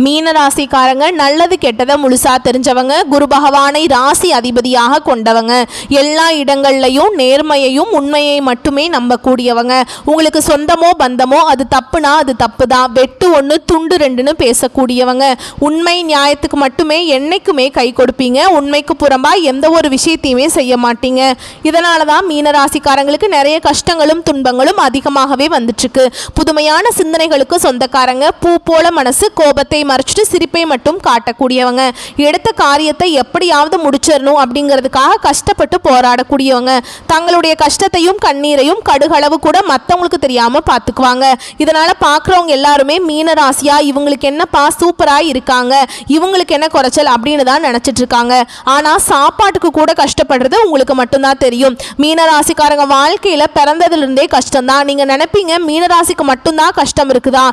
மீன ராசிக்காரங்க நல்லது கெட்டதை முழுசா தெரிஞ்சவங்க, குரு பகவானை ராசி அதிபதியாக கொண்டவங்க, எல்லா இடங்கள்லையும் நேர்மையையும் உண்மையை மட்டுமே நம்பக்கூடியவங்க. உங்களுக்கு சொந்தமோ பந்தமோ அது தப்புனா அது தப்பு தான், வெட்டு ஒன்று துண்டு ரெண்டுன்னு பேசக்கூடியவங்க. உண்மை நியாயத்துக்கு மட்டுமே என்னைக்குமே கை கொடுப்பீங்க. உண்மைக்கு புறம்பா எந்த ஒரு விஷயத்தையுமே செய்ய மாட்டீங்க. இதனால தான் மீன ராசிக்காரங்களுக்கு நிறைய கஷ்டங்களும் துன்பங்களும் அதிகமாகவே வந்துட்டுருக்கு. புதுமையான சிந்தனைகளுக்கு சொந்தக்காரங்க, பூ போல மனசு, கோபத்தை மறைச்சிட்டு சிரிப்பை மட்டும் காட்டக்கூடியவங்க, எடுத்த காரியத்தை எப்படியாவது முடிச்சிடணும் அப்படிங்கிறதுக்காக கஷ்டப்பட்டு போராடக்கூடியவங்க, தங்களுடைய கஷ்டத்தையும் கண்ணீரையும் கடுகளவு கூட மற்றவங்களுக்கு தெரியாம பார்த்துக்குவாங்க. இதனால பார்க்குறவங்க எல்லாருமே மீன ராசியா இவங்களுக்கு என்னப்பா சூப்பரா இருக்காங்க, இவங்களுக்கு என்ன குறைச்சல் அப்படின்னு தான் நினைச்சிட்டு இருக்காங்க. ஆனா சாப்பாட்டுக்கு கூட கஷ்டப்படுறது உங்களுக்கு மட்டும்தான் தெரியும். மீன ராசிக்காரங்க வாழ்க்கையில பிறந்ததுலேருந்தே கஷ்டம்தான். நீங்க நினைப்பீங்க மீன ராசிக்கு மட்டும்தான் கஷ்டம் இருக்குதா,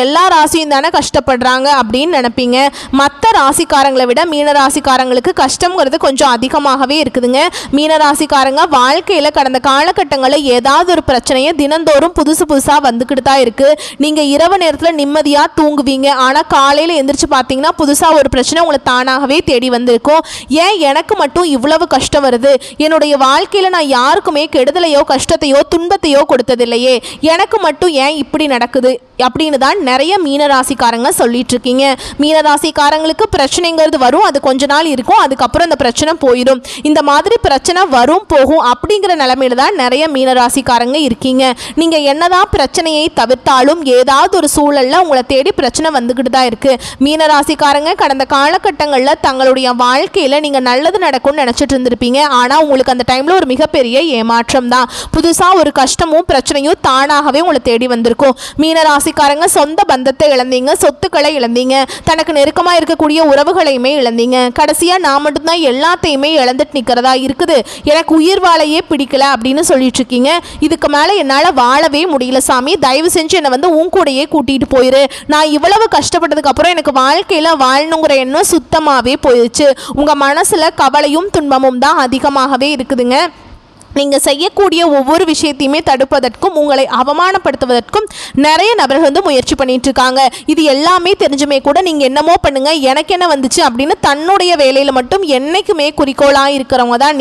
எல்லா ராசியும் தானே கஷ்டப்படுறாங்க அப்படின்னு நினைப்பீங்க. மற்ற ராசிக்காரங்களை விட மீன ராசிக்காரங்களுக்கு கஷ்டம்ங்கிறது கொஞ்சம் அதிகமாகவே இருக்குதுங்க. மீன ராசிக்காரங்க வாழ்க்கையில் கடந்த காலகட்டங்களில் ஏதாவது ஒரு பிரச்சனையை தினந்தோறும் புதுசாக வந்துக்கிட்டு தான் இருக்கு. நீங்கள் இரவு நேரத்தில் நிம்மதியாக தூங்குவீங்க, ஆனால் காலையில் எந்திரிச்சு பார்த்தீங்கன்னா புதுசாக ஒரு பிரச்சனை உங்களை தானாகவே தேடி வந்திருக்கும். ஏன் எனக்கு மட்டும் இவ்வளவு கஷ்டம் வருது, என்னுடைய வாழ்க்கையில் நான் யாருக்குமே கெடுதலையோ கஷ்டத்தையோ துன்பத்தையோ கொடுத்ததில்லையே, எனக்கு மட்டும் ஏன் இப்படி நடக்குது அப்படின்னு தான் நிறைய மீனராசிக்காரங்க சொல்லிட்டு இருக்கீங்க. மீனராசிக்காரங்களுக்கு பிரச்சனைங்கிறது வரும், அது கொஞ்ச நாள் இருக்கும், அதுக்கப்புறம் அந்த பிரச்சனை போயிடும். இந்த மாதிரி பிரச்சனை வரும் போகும் அப்படிங்கிற நிலைமையில தான் நிறைய மீனராசிக்காரங்க இருக்கீங்க. நீங்க என்னதான் பிரச்சனையை தவிர்த்தாலும் ஏதாவது ஒரு சூழல்ல உங்களை தேடி பிரச்சனை வந்துகிட்டு தான் இருக்கு. மீனராசிக்காரங்க கடந்த காலகட்டங்களில் தங்களுடைய வாழ்க்கையில நீங்க நல்லது நடக்கும்னு நினைச்சிட்டு இருந்திருப்பீங்க. ஆனா உங்களுக்கு அந்த டைம்ல ஒரு மிகப்பெரிய ஏமாற்றம் தான். புதுசா ஒரு கஷ்டமும் பிரச்சனையும் தானாகவே உங்களை தேடி வந்திருக்கும். மீனராசிக்காரங்க சொந்த பந்தத்தை இழந்தீங்க, சொத்துக்களை இழந்தீங்க, தனக்கு நெருக்கமாக இருக்கக்கூடிய உறவுகளையுமே இழந்தீங்க. கடைசியாக நான் மட்டும்தான் எல்லாத்தையுமே இழந்துட்டு நிற்கிறதா இருக்குது, எனக்கு உயிர் வாழையே பிடிக்கல அப்படின்னு சொல்லிட்டு இருக்கீங்க. இதுக்கு மேலே என்னால் வாழவே முடியல சாமி, தயவு செஞ்சு என்னை வந்து உன் கூடையே கூட்டிகிட்டு போயிரு. நான் இவ்வளவு கஷ்டப்பட்டதுக்கு அப்புறம் எனக்கு வாழ்க்கையில் வாழணுங்கிற எண்ணம் சுத்தமாகவே போயிடுச்சு. உங்கள் மனசில் கவலையும் துன்பமும் தான் அதிகமாகவே இருக்குதுங்க. நீங்கள் செய்யக்கூடிய ஒவ்வொரு விஷயத்தையுமே தடுப்பதற்கும் உங்களை அவமானப்படுத்துவதற்கும் நிறைய நபர்கள் வந்து முயற்சி பண்ணிட்டு இருக்காங்க. இது எல்லாமே தெரிஞ்சுமே கூட நீங்கள் என்னமோ பண்ணுங்க, எனக்கு என்ன வந்துச்சு அப்படின்னு தன்னுடைய வேலையில் மட்டும் என்றைக்குமே குறிக்கோளாக இருக்கிறவங்க தான்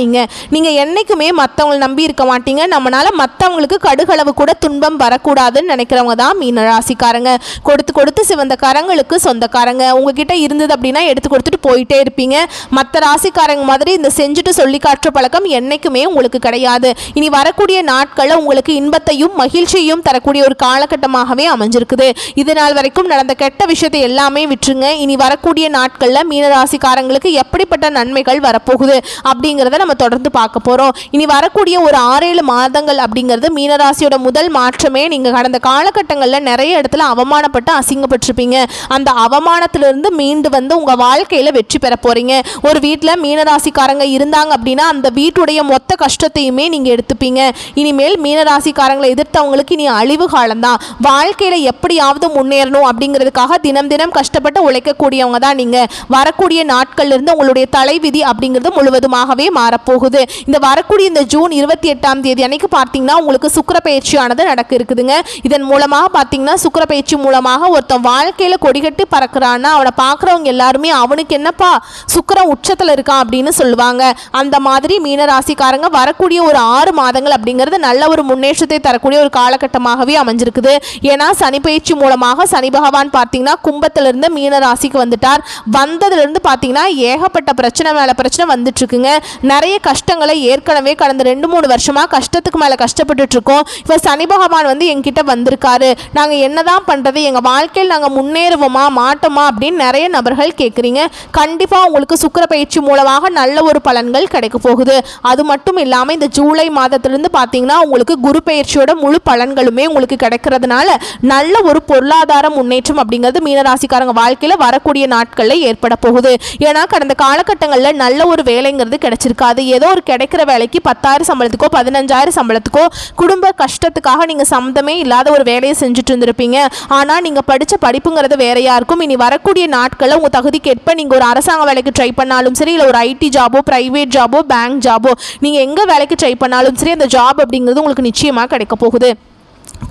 நீங்கள் என்றைக்குமே மற்றவங்களை நம்பி இருக்க மாட்டீங்க. நம்மளால் மற்றவங்களுக்கு கடுகளவு கூட துன்பம் வரக்கூடாதுன்னு நினைக்கிறவங்க தான் மீனராசிக்காரங்க. கொடுத்து கொடுத்து சிவந்த கரங்களுக்கு சொந்தக்காரங்க. உங்ககிட்ட இருந்தது அப்படின்னா எடுத்து கொடுத்துட்டு போயிட்டே இருப்பீங்க. மற்ற ராசிக்காரங்க மாதிரி இந்த செஞ்சுட்டு சொல்லி காட்டுற பழக்கம் என்றைக்குமே உங்களுக்கு கிடையாது. இனி வரக்கூடிய நாட்களில் உங்களுக்கு இன்பத்தையும் மகிழ்ச்சியையும் தரக்கூடிய ஒரு காலகட்டமாகவே அமைஞ்சிருக்குது. இது நாள் வரைக்கும் நடந்த கெட்ட விஷயத்தை எல்லாமே விட்டுருங்க. இனி வரக்கூடிய நாட்களில் மீனராசிக்காரங்களுக்கு எப்படிப்பட்ட நன்மைகள் வரப்போகுது அப்படிங்கிறத நம்ம தொடர்ந்து பார்க்க போகிறோம். இனி வரக்கூடிய ஒரு 6-7 மாதங்கள் அப்படிங்கிறது மீனராசியோட முதல் மாற்றமே. நீங்கள் கடந்த காலகட்டங்களில் நிறைய இடத்துல அவமானப்பட்டு அசிங்கப்பட்டிருப்பீங்க. அந்த அவமானத்திலிருந்து மீண்டு வந்து உங்கள் வாழ்க்கையில் வெற்றி பெற போகிறீங்க. ஒரு வீட்டில் மீனராசிக்காரங்க இருந்தாங்க அப்படின்னா அந்த வீட்டுடைய மொத்த கஷ்டத்தையும் நீங்க எடுத்துப்பீங்க. இனிமேல் மீனராசிக்காரங்களை எதிர்த்தவங்களுக்கு இனி அழிவு காலம்தான். வாழ்க்கையில எப்படியாவது முன்னேறணும் அப்படிங்கிறதுக்காக தினம் தினம் கஷ்டப்பட்டு உழைக்கக்கூடியவங்க தான் நீங்க. வரக்கூடிய நாட்கள்ல இருந்து உங்களுடைய தலைவிதி அப்படிங்கிறது முழுவதுமாகவே மாறப்போகுது. இந்த வரக்கூடிய இந்த ஜூன் 28ஆம் தேதி அன்னைக்கு பார்த்தீங்கன்னா உங்களுக்கு சுக்கிர பயிற்சியானது நடக்க இருக்குதுங்க. இதன் மூலமாக பார்த்தீங்கன்னா சுக்கிர பயிற்சி மூலமாக ஒருத்தன் வாழ்க்கையில கொடிகட்டி பறக்கிறான்னா அவனை பார்க்குறவங்க எல்லாருமே அவனுக்கு என்னப்பா சுக்கிரன் உச்சத்தில் இருக்கான் அப்படின்னு சொல்லுவாங்க. அந்த மாதிரி மீனராசிக்காரங்க வரக்கூடிய ஒரு 6 மாதங்கள் அப்படிங்கிறது நல்ல ஒரு முன்னேற்றத்தை தரக்கூடிய ஒரு காலகட்டமாகவே அமைஞ்சிருக்குது. ஏன்னா சனி பயிற்சி மூலமாக சனி பகவான் பார்த்தீங்கன்னா கும்பத்திலிருந்து மீன ராசிக்கு வந்துட்டார். வந்ததுலேருந்து பார்த்தீங்கன்னா ஏகப்பட்ட பிரச்சனை மேலே பிரச்சனை வந்துட்டு இருக்குங்க. நிறைய கஷ்டங்களை ஏற்கனவே கடந்த 2-3 வருஷமாக கஷ்டத்துக்கு மேலே கஷ்டப்பட்டுட்டு இருக்கோம். இப்போ சனி பகவான் வந்து எங்கிட்ட வந்திருக்காரு, நாங்கள் என்னதான் பண்ணுறது, எங்கள் வாழ்க்கையில் நாங்கள் முன்னேறுவோமா மாட்டோமா அப்படின்னு நிறைய நபர்கள் கேட்குறீங்க. கண்டிப்பாக உங்களுக்கு சுக்கிர பயிற்சி மூலமாக நல்ல ஒரு பலன்கள் கிடைக்க போகுது. அது மட்டும் இல்லாமல் இந்த ஜூலை மாதத்திலிருந்து பார்த்தீங்கன்னா உங்களுக்கு குரு பயிற்சியோட முழு பலன்களுமே உங்களுக்கு கிடைக்கிறதுனால நல்ல ஒரு பொருளாதார முன்னேற்றம் அப்படிங்கிறது மீனராசிக்காரங்க வாழ்க்கையில் வரக்கூடிய நாட்களில் ஏற்பட போகுது. ஏன்னா கடந்த காலகட்டங்களில் நல்ல ஒரு வேலைங்கிறது கிடைச்சிருக்காது. ஏதோ ஒரு கிடைக்கிற வேலைக்கு 10,000 சம்பளத்துக்கோ 15,000 சம்பளத்துக்கோ குடும்ப கஷ்டத்துக்காக நீங்கள் சம்மந்தமே இல்லாத ஒரு வேலையை செஞ்சுட்டு இருந்திருப்பீங்க. ஆனால் நீங்கள் படித்த படிப்புங்கிறது வேறையா இருக்கும். இனி வரக்கூடிய நாட்களில் உங்கள் தகுதிக்கேற்ப நீங்கள் ஒரு அரசாங்க வேலைக்கு ட்ரை பண்ணாலும் சரி, இல்லை ஒரு ஐடி ஜாபோ பிரைவேட் ஜாபோ பேங்க் ஜாபோ நீங்கள் எங்கே வேலைக்கு ட்ரை பண்ணாலும் சரி அந்த ஜாப் அப்படிங்கிறது உங்களுக்கு நிச்சயமாக கிடைக்க போகுது.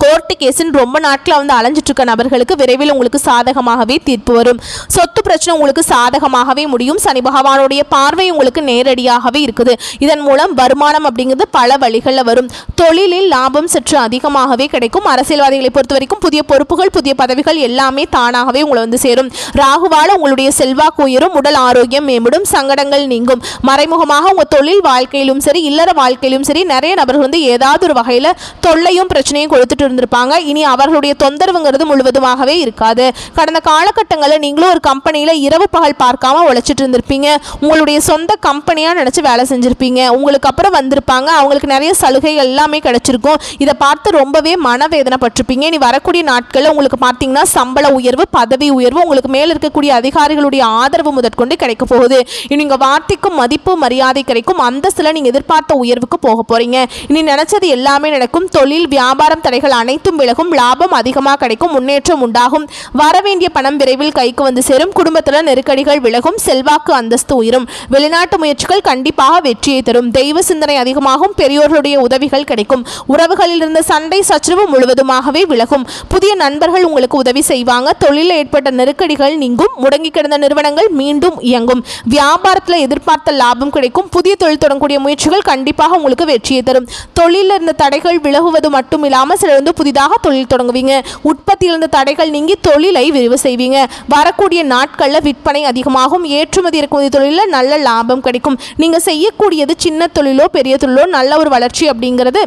கோர்ட்டு கேஸுன்னு ரொம்ப நாட்களில் வந்து அலைஞ்சிட்டு இருக்க நபர்களுக்கு விரைவில் உங்களுக்கு சாதகமாகவே தீர்ப்பு வரும். சொத்து பிரச்சனை உங்களுக்கு சாதகமாகவே முடியும். சனி பகவானுடைய பார்வை உங்களுக்கு நேரடியாகவே இருக்குது. இதன் மூலம் வருமானம் அப்படிங்கிறது பல வழிகளில் வரும். தொழிலில் லாபம் சற்று அதிகமாகவே கிடைக்கும். அரசியல்வாதிகளை பொறுத்த வரைக்கும் புதிய பொறுப்புகள், புதிய பதவிகள் எல்லாமே தானாகவே உங்களை வந்து சேரும். ராகுவால உங்களுடைய செல்வாக்கு உயரும், உடல் ஆரோக்கியம் மேம்படும், சங்கடங்கள் நீங்கும். மறைமுகமாக உங்கள் தொழில் வாழ்க்கையிலும் சரி, இல்லற வாழ்க்கையிலும் சரி, நிறைய நபர்கள் வந்து ஏதாவது ஒரு வகையில் தொல்லையும் பிரச்சனையும் கொடுத்துட்டு இருந்திருப்பாங்க. இனி அவர்களுடைய தொந்தரவுங்கிறது முழுவதுமாகவே இருக்காது. கடந்த காலகட்டங்களில் நீங்களும் ஒரு கம்பெனியில் இரவு பகல் பார்க்காம உழைச்சிட்டு இருந்திருப்பீங்க. உங்களுடைய சொந்த கம்பெனியாக நினச்சி வேலை செஞ்சுருப்பீங்க. உங்களுக்கு அப்புறம் வந்திருப்பாங்க, அவங்களுக்கு நிறைய சலுகைகள் எல்லாமே கிடைச்சிருக்கும். இதை பார்த்து ரொம்பவே மனவேதனைப்பட்டிருப்பீங்க. இனி வரக்கூடிய நாட்களில் உங்களுக்கு பார்த்தீங்கன்னா சம்பள உயர்வு, பதவி உயர்வு, உங்களுக்கு மேலே இருக்கக்கூடிய அதிகாரிகளுடைய ஆதரவு முதற்கொண்டு கிடைக்க போகுது. இனி உங்கள் வார்த்தைக்கும் மதிப்பு மரியாதை கிடைக்கும். அந்தஸ்தில் நீங்கள் எதிர்பார்த்த உயர்வுக்கு போக போறீங்க. இனி நினைச்சது எல்லாமே நடக்கும். தொழில் வியாபாரம் தடைகள் அனைத்தும் விலகும். லாபம் அதிகமாக கிடைக்கும். முன்னேற்றம் உண்டாகும். வரவேண்டிய பணம் விரைவில் கைக்கு வந்து சேரும். குடும்பத்தில் நெருக்கடிகள் விலகும். செல்வாக்கு அந்தஸ்து உயரும். வெளிநாட்டு முயற்சிகள் கண்டிப்பாக வெற்றியை தரும். தெய்வ சிந்தனை அதிகமாகும். பெரியோர்களுடைய உதவிகள் கிடைக்கும். உறவுகளில் இருந்த சண்டை சச்சரவு முழுவதுமாகவே விலகும். புதிய நண்பர்கள் உங்களுக்கு உதவி செய்வாங்க. தொழிலில் ஏற்பட்ட நெருக்கடிகள் நீங்கும். முடங்கி கிடந்த நிறுவனங்கள் மீண்டும் இயங்கும். வியாபாரத்தில் எதிர்பார்த்த லாபம் கிடைக்கும். புதிய தொழில் தொடங்கக்கூடிய முயற்சிகள் கண்டிப்பாக உங்களுக்கு வெற்றியை தரும். தொழிலில் இருந்த தடைகள் விலகுவது மட்டும் இல்லாமல் சிலர் வந்து புதிதாக தொழில் தொடங்குவீங்க. உற்பத்தியிலிருந்து தடைகள் நீங்கி தொழிலை விரிவு செய்வீங்க. வரக்கூடிய நாட்களில் விற்பனை அதிகமாகும். ஏற்றுமதி இறக்குமதி தொழிலில் நல்ல லாபம் கிடைக்கும். நீங்கள் செய்யக்கூடியது சின்ன தொழிலோ பெரிய தொழிலோ நல்ல ஒரு வளர்ச்சி அப்படிங்கிறது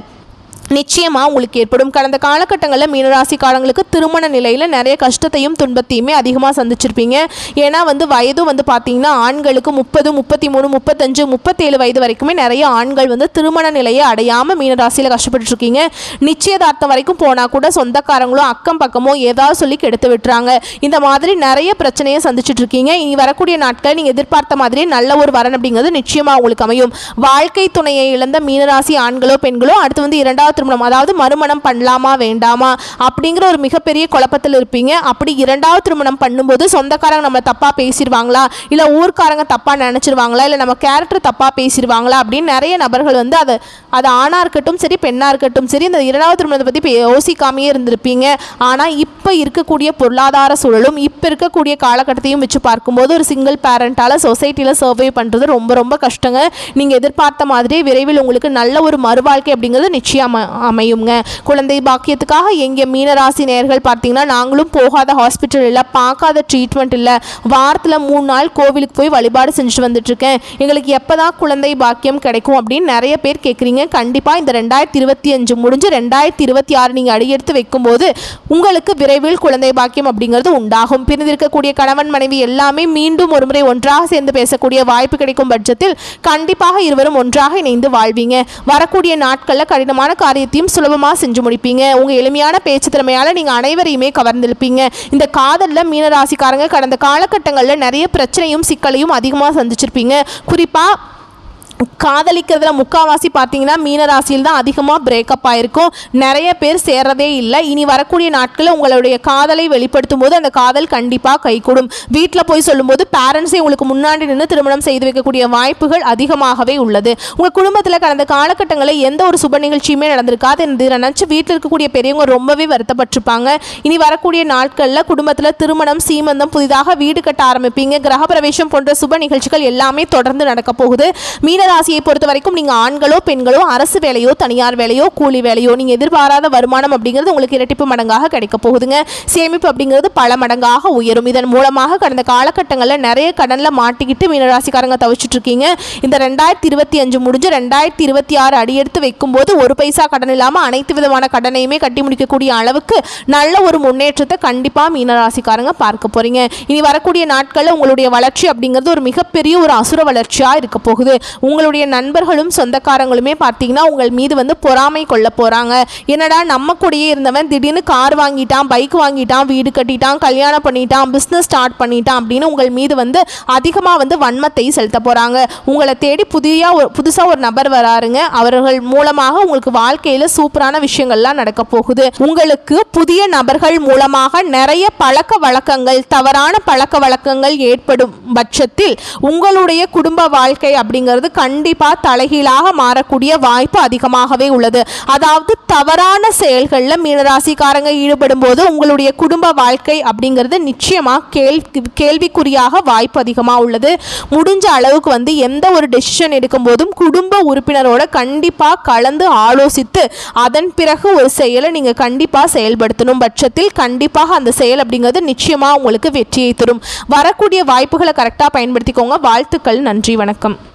நிச்சயமாக உங்களுக்கு ஏற்படும். கடந்த காலகட்டங்களில் மீனராசிக்காரங்களுக்கு திருமண நிலையில் நிறைய கஷ்டத்தையும் துன்பத்தையுமே அதிகமாக சந்திச்சிருப்பீங்க. ஏன்னா வந்து வயது வந்து பார்த்தீங்கன்னா ஆண்களுக்கு 30, 33, 35, 37 வயது வரைக்குமே நிறைய ஆண்கள் வந்து திருமண நிலையை அடையாமல் மீனராசியில் கஷ்டப்பட்டுருக்கீங்க. நிச்சயதார்த்தம் வரைக்கும் போனால் கூட சொந்தக்காரங்களோ அக்கம் பக்கமோ ஏதாவது சொல்லி கெடுத்து விட்டுறாங்க. இந்த மாதிரி நிறைய பிரச்சனையை சந்திச்சுட்டு இருக்கீங்க. இனி வரக்கூடிய நாட்கள் நீங்கள் எதிர்பார்த்த மாதிரியே நல்ல ஒரு வரன் அப்படிங்கிறது நிச்சயமாக உங்களுக்கு அமையும். வாழ்க்கை துணையை இழந்த மீனராசி ஆண்களோ பெண்களோ அடுத்து வந்து இரண்டாவது திருமணம், அதாவது மறுமணம் பண்ணலாமா வேண்டாமா அப்படிங்கிற ஒரு மிகப்பெரிய குழப்பத்தில் இருப்பீங்க. அப்படி இரண்டாவது திருமணம் பண்ணும்போது சொந்தக்காரங்க நம்ம தப்பா பேசிடுவாங்களா, இல்லை ஊர்க்காரங்க தப்பா நினைச்சிருவாங்களா, இல்லை நம்ம கேரக்டர் தப்பா பேசிடுவாங்களா அப்படின்னு நிறைய நபர்கள் வந்து அது ஆணா இருக்கட்டும் சரி பெண்ணா இருக்கட்டும் சரி இந்த இரண்டாவது திருமணத்தை பற்றி யோசிக்காமையே இருந்திருப்பீங்க. ஆனால் இப்போ இருக்கக்கூடிய பொருளாதார சூழலும் இப்போ இருக்கக்கூடிய காலகட்டத்தையும் வச்சு பார்க்கும்போது ஒரு சிங்கிள் பேரண்டால் சொசைட்டியில் சர்வே பண்ணுறது ரொம்ப ரொம்ப கஷ்டங்க. நீங்கள் எதிர்பார்த்த மாதிரி விரைவில் உங்களுக்கு நல்ல ஒரு மறுவாழ்க்கை அப்படிங்கிறது நிச்சயம் அமையுங்க. குழந்தை பாக்கியத்துக்காக எங்கே மீனராசி நேயர்கள் பார்த்தீங்கன்னா நாங்களும் போகாத ஹாஸ்பிட்டல் இல்லை, பார்க்காத ட்ரீட்மெண்ட் இல்லை, வாரத்தில் 3 நாள் கோவிலுக்கு போய் வழிபாடு செஞ்சுட்டு வந்துட்டுருக்கேன், எங்களுக்கு எப்போ தான் குழந்தை பாக்கியம் கிடைக்கும் அப்படின்னு நிறைய பேர் கேட்குறீங்க. கண்டிப்பாக இந்த 2025 முடிஞ்சு 2026 நீங்கள் அடியெடுத்து வைக்கும்போது உங்களுக்கு விரைவில் குழந்தை பாக்கியம் அப்படிங்கிறது உண்டாகும். பிரிந்திருக்கக்கூடிய கணவன் மனைவி எல்லாமே மீண்டும் ஒரு முறை ஒன்றாக சேர்ந்து பேசக்கூடிய வாய்ப்பு கிடைக்கும் பட்சத்தில் கண்டிப்பாக இருவரும் ஒன்றாக இணைந்து வாழ்வீங்க. வரக்கூடிய நாட்களில் கடினமான காரியத்தையும் சுலபமாக செஞ்சு முடிப்பீங்க. உங்கள் எளிமையான பேச்சு திறமையால் நீங்கள் அனைவரையுமே கவர்ந்திருப்பீங்க. இந்த காதலில் மீனராசிக்காரங்க கடந்த காலகட்டங்களில் நிறைய பிரச்சனையும் சிக்கலையும் அதிகமாக சந்திச்சிருப்பீங்க. குறிப்பாக காதலிக்கிறதுல முக்கால்வாசி பார்த்தீங்கன்னா மீனராசியில் தான் அதிகமாக பிரேக்கப் ஆகிருக்கும். நிறைய பேர் சேர்றதே இல்லை. இனி வரக்கூடிய நாட்களில் உங்களுடைய காதலை வெளிப்படுத்தும் போது அந்த காதல் கண்டிப்பாக கைகூடும். வீட்டில் போய் சொல்லும்போது பேரண்ட்ஸை உங்களுக்கு முன்னாடி நின்று திருமணம் செய்து வைக்கக்கூடிய வாய்ப்புகள் அதிகமாகவே உள்ளது. உங்கள் குடும்பத்தில் கடந்த காலகட்டங்களில் எந்த ஒரு சுப நிகழ்ச்சியுமே நடந்திருக்காது என்று நினச்சி வீட்டில் இருக்கக்கூடிய பெரியவங்க ரொம்பவே வருத்தப்பட்டிருப்பாங்க. இனி வரக்கூடிய நாட்களில் குடும்பத்தில் திருமணம், சீமந்தம், புதிதாக வீடு கட்ட ஆரம்பிப்பீங்க. கிரகப்பிரவேசம் போன்ற சுப நிகழ்ச்சிகள் எல்லாமே தொடர்ந்து நடக்க போகுது. ராசியை பொறுத்த வரைக்கும் நீங்க ஆண்களோ பெண்களோ அரசு வேலையோ தனியார் வேலையோ கூலி வேலையோ நீங்க எதிர்பாராத வருமானம் அப்படிங்கிறது உங்களுக்கு இரட்டிப்பு மடங்காக கிடைக்க போகுதுங்க. சேமிப்பு அப்படிங்கிறது பல மடங்காக உயரும். இதன் மூலமாக கடந்த காலகட்டங்களில் நிறைய கடன்ல மாட்டிக்கிட்டு மீனராசிக்காரங்க தவிச்சிட்டு இருக்கீங்க. இந்த 2025 முடிஞ்சு 2026 அடியெடுத்து வைக்கும் போது ஒரு பைசா கடன் இல்லாம அனைத்து விதமான கடனையுமே கட்டி முடிக்கக்கூடிய அளவுக்கு நல்ல ஒரு முன்னேற்றத்தை கண்டிப்பா மீனராசிக்காரங்க பார்க்க போறீங்க. இனி வரக்கூடிய நாட்களில் உங்களுடைய வளர்ச்சி அப்படிங்கிறது ஒரு மிகப்பெரிய ஒரு அசுர வளர்ச்சியா இருக்க போகுது. உங்களுடைய நண்பர்களும் சொந்தக்காரங்களுமே பார்த்தீங்கன்னா உங்கள் மீது வந்து பொறாமை கொள்ள போறாங்க. என்னடா நம்ம கூடயே இருந்தவன் திடீர்னு கார் வாங்கிட்டான், பைக் வாங்கிட்டான், வீடு கட்டிட்டான், கல்யாணம் பண்ணிட்டான், பிஸ்னஸ் ஸ்டார்ட் பண்ணிட்டான் அப்படின்னு உங்கள் மீது வந்து அதிகமாக வந்து வன்மத்தை செலுத்த போறாங்க. உங்களை தேடி புதுசாக ஒரு நபர் வராருங்க. அவர்கள் மூலமாக உங்களுக்கு வாழ்க்கையில் சூப்பரான விஷயங்கள்லாம் நடக்க போகுது. உங்களுக்கு புதிய நபர்கள் மூலமாக நிறைய பழக்க வழக்கங்கள், தவறான பழக்க வழக்கங்கள் ஏற்படும் பட்சத்தில் உங்களுடைய குடும்ப வாழ்க்கை அப்படிங்கிறது கண்டிப்பாக தலைகீழாக மாறக்கூடிய வாய்ப்பு அதிகமாகவே உள்ளது. அதாவது தவறான செயல்களில் மீனராசிக்காரங்க ஈடுபடும் போது உங்களுடைய குடும்ப வாழ்க்கை அப்படிங்கிறது நிச்சயமாக கேள்விக்குறியாக வாய்ப்பு அதிகமாக உள்ளது. முடிஞ்ச அளவுக்கு எந்த ஒரு டெசிஷன் எடுக்கும் போதும் குடும்ப உறுப்பினரோட கண்டிப்பாக கலந்து ஆலோசித்து அதன் பிறகு ஒரு செயலை நீங்கள் கண்டிப்பாக செயல்படுத்தணும் பட்சத்தில் கண்டிப்பாக அந்த செயல் அப்படிங்கிறது நிச்சயமாக உங்களுக்கு வெற்றியை தரும். வரக்கூடிய வாய்ப்புகளை கரெக்டாக பயன்படுத்திக்கோங்க. வாழ்த்துக்கள். நன்றி. வணக்கம்.